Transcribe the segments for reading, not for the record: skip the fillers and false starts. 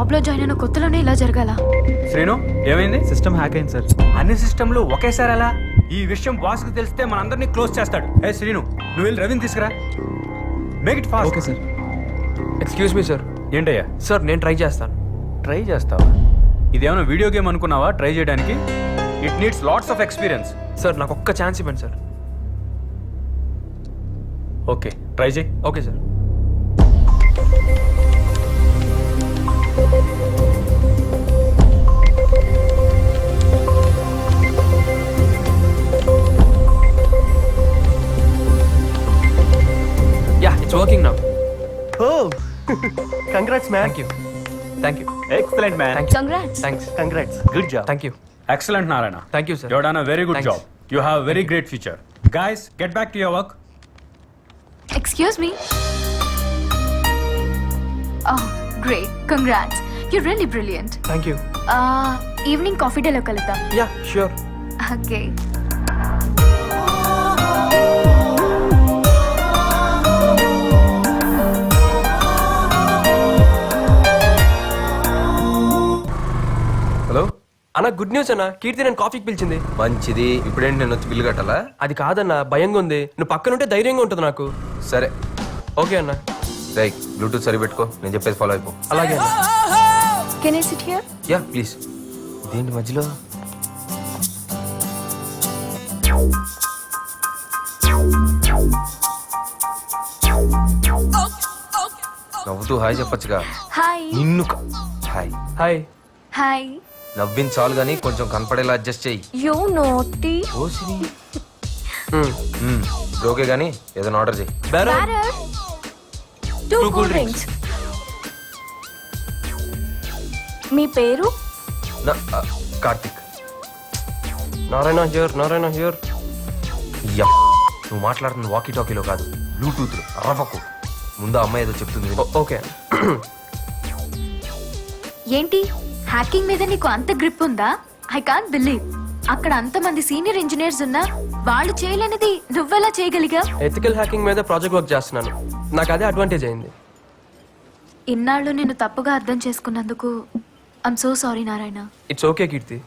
Job లో join అయిన కొత్తలోనే ఇలా జరగాల? శ్రీను ఏమైంది? సిస్టమ్ హ్యాక్ అయింది సార్. అన్ని సిస్టంలు ఒకేసారి అలా? ఈ విషయం బాస్ కి తెలిస్తే మనందరినీ క్లోజ్ చేస్తాడు. ఏ శ్రీను, నువ్వు వెళ్ళి రవిని తీసుకురా. Make it fast. Okay sir. Excuse me sir. ఏంటయ్యా? సార్ నేను ట్రై చేస్తాను. ట్రై చేస్తావా? ఇదేమైనా వీడియో గేమ్ అనుకున్నావా ట్రై చేయడానికి? It needs lots of experience. Sir నాకు ఒక్క ఛాన్స్ ఇవ్వండి సార్. ఓకే ట్రై చేయి. Okay sir. Yeah it's working now. Oh, congrats, man. Thank you. Thank you. Excellent man. Thank you. Congrats. Thanks. Congrats. Good job. Thank you. Excellent Narayana. Thank you sir. You have done a very good Thanks. job. You have a very great future. Guys, get back to your work. Excuse me. Oh, great. Congrats. You're really brilliant. Thank you. Evening coffee డేలో కలుద్దాం. Yeah sure. Okay. Hello అన్న good news అన్న. కీర్తి నేను కాఫీకి పిలిచింది. మంచిది. ఇప్పుడేంటి నేను వచ్చి బిల్లు కట్టాలా? అది కాదన్న, భయంగా ఉంది. నువ్వు పక్కనుంటే ధైర్యంగా ఉంటుంది నాకు. సరే ఓకే అన్న. రై బ్లూటూత్ సరి పెట్టుకో, నేను చెప్పేది ఫాలో అయిపో. అలాగే అన్న. Can I sit here? Yeah please. ఇదేంటి మధ్యలో? నవ్వుతూ హాయ్ చెప్పొచ్చుగా. హాయ్. నిన్ను హాయ్ హాయ్. హాయ్. నవ్వింది చాలు కానీ కొంచెం కనపడేలా అడ్జస్ట్ చెయ్యి. యూ నోటీ. Oh Siri. ఓకే కానీ ఏదైనా ఆర్డర్ చెయ్యి. బెరర్. Two cool drinks. మీ పేరు? Karthik. Narayana here. Narayana here. Yeah నువ్వు మాట్లాడుతున్న వాకీ టాకీలో కాదు, బ్లూటూత్ రవ్వకు. ముందు ఆ అమ్మాయి ఏదో చెప్తుంది. ఓకే. ఏంటి హ్యాకింగ్ మీద నీకు అంత గ్రిప్ ఉందా? I can't believe. అక్కడ అంతమంది సీనియర్ ఇంజనీర్స్ ఉన్నా వాళ్ళు చేయలేనిది నువ్వెలా చేయగలిగా? ఎథికల్ హ్యాకింగ్ మీద ప్రాజెక్ట్ వర్క్ చేస్తున్నాను. నాకు అదే అడ్వాంటేజ్ అయింది. ఇన్నాళ్ళు నిన్ను తప్పుగా అర్థం చేసుకున్నందుకు I'm so sorry Narayana. It's okay Keerthi.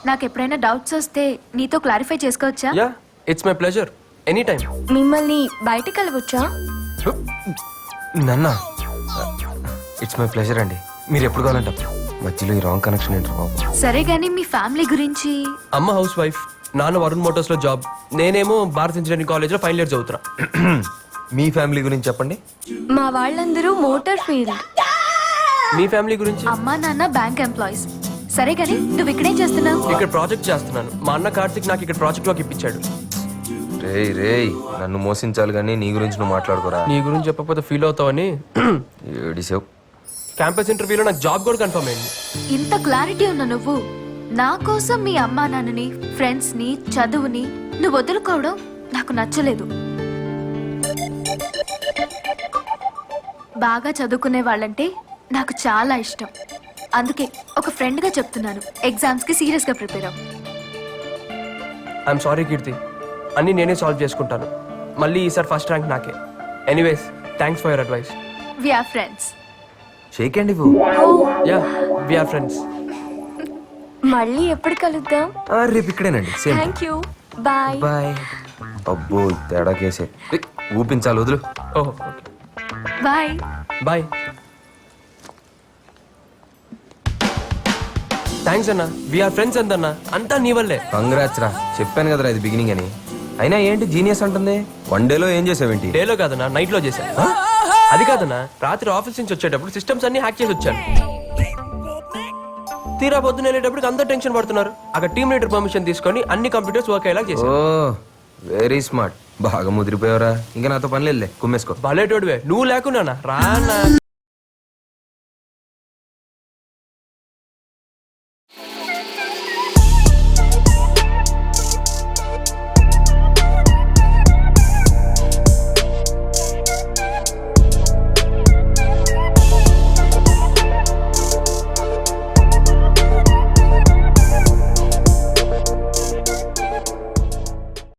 నాకు ఎప్పుడైనా డౌట్స్ వస్తే నీతో క్లారిఫై చేసుకోవచ్చా? Yeah it's my pleasure. Any time. మిమ్మల్ని బయటకు వెళ్ళవచ్చా? నన్న ఇట్స్ మై ప్లెజర్ అండి. మీరు ఎప్పుడు కావాలంటే మధ్యలో ఈ రాంగ్ కనెక్షన్ ఏంటారు బాబు. సరే గానీ మీ ఫ్యామిలీ గురించి? అమ్మ హౌస్ వైఫ్, నాన్న వరుణ్ మోటార్స్ లో జాబ్, నేనేమో భారత్ ఇంజనీరింగ్ కాలేజ్ లో ఫైనల్ ఇయర్ చదువుతున్నా. మీ ఫ్యామిలీ గురించి చెప్పండి. మా వాళ్ళందరూ మోటార్ ఫీల్డ్. మీ ఫ్యామిలీ గురించి? అమ్మా నాన్న బ్యాంక్ ఎంప్లాయీస్. సరే గానీ నువ్వు ఇక్కడేం చేస్తున్నావు? ఇక్కడ ప్రాజెక్ట్ చేస్తున్నాను. మా అన్న కార్తిక్ నాకు ఇక్కడ ప్రాజెక్ట్ వర్క్ ఇప్పించాడు. రేయ్ నన్ను మోసించాలి కానీ నీ గురించి నువ్వు మాట్లాడుకోరా. నీ గురించి చెప్పకపోతే ఫీల్ అవుతావని. ఏడిసావు. క్యాంపస్ ఇంటర్వ్యూలో నాకు జాబ్ కూడా కన్ఫర్మ్ అయింది. ఇంత క్లారిటీ ఉన్న నువ్వు నా కోసం మీ అమ్మా నాన్నని, ఫ్రెండ్స్ ని, చదువుని నువ్వు వదులుకోవడం నాకు నచ్చలేదు. బాగా చదువుకునే వాళ్ళంటే నాకు చాలా ఇష్టం. అందుకే ఒక ఫ్రెండ్ గా చెప్తున్నాను, ఎగ్జామ్స్ కి సీరియస్ గా ప్రిపేర్ అవ్వు. ఐఎమ్ సారీ కీర్తి, అన్ని నేనే సాల్వ్ చేసుకుంటాను. మళ్ళీ ఈసారి ఫస్ట్ ర్యాంక్ నాకే. Anyways thanks for your advice. We are friends. Shake అండి. Yeah we are friends. మళ్ళీ ఎప్పుడు కలుద్దాం? రేపు ఇక్కడేనండి. Same. Thank you. Bye. Bye. అబ్బో తేడా కేసే. ఊపించాలి వదులు. ఓహో ఓకే. బాయ్. బాయ్. థ్యాంక్స్ అన్న. వీఆర్ ఫ్రెండ్స్ అంతన్నా. అంతా నీ వల్లే. కంగ్రాట్స్ రా. చెప్పాను కదరా ఇది బిగినింగ్ అని. అయినా ఏంటి జీనియస్ అంటుంది? వన్ డేలో ఏం చేసావేంటి? డేలో కాదన్నా, నైట్ లో చేశా. అది కాదన్నా, రాత్రి ఆఫీస్ నుంచి వచ్చేటప్పుడు సిస్టమ్స్ అన్ని హ్యాక్ చేసి వచ్చాను. తీరా పొద్దున వెళ్ళేటప్పుడు అందరు టెన్షన్ పడుతున్నారు. అక్కడ టీమ్ లీడర్ పర్మిషన్ తీసుకొని అన్ని కంప్యూటర్స్ వర్క్ అయ్యేలా చేశాను. ఓ వెరీ స్మార్ట్. బాగా ముదిరిపోయావరా. ఇంకా నాతో పని లేదులే, కుమ్మేసుకో. భలేటోడివే. నువ్వు లేకున్నానా రా అన్నా.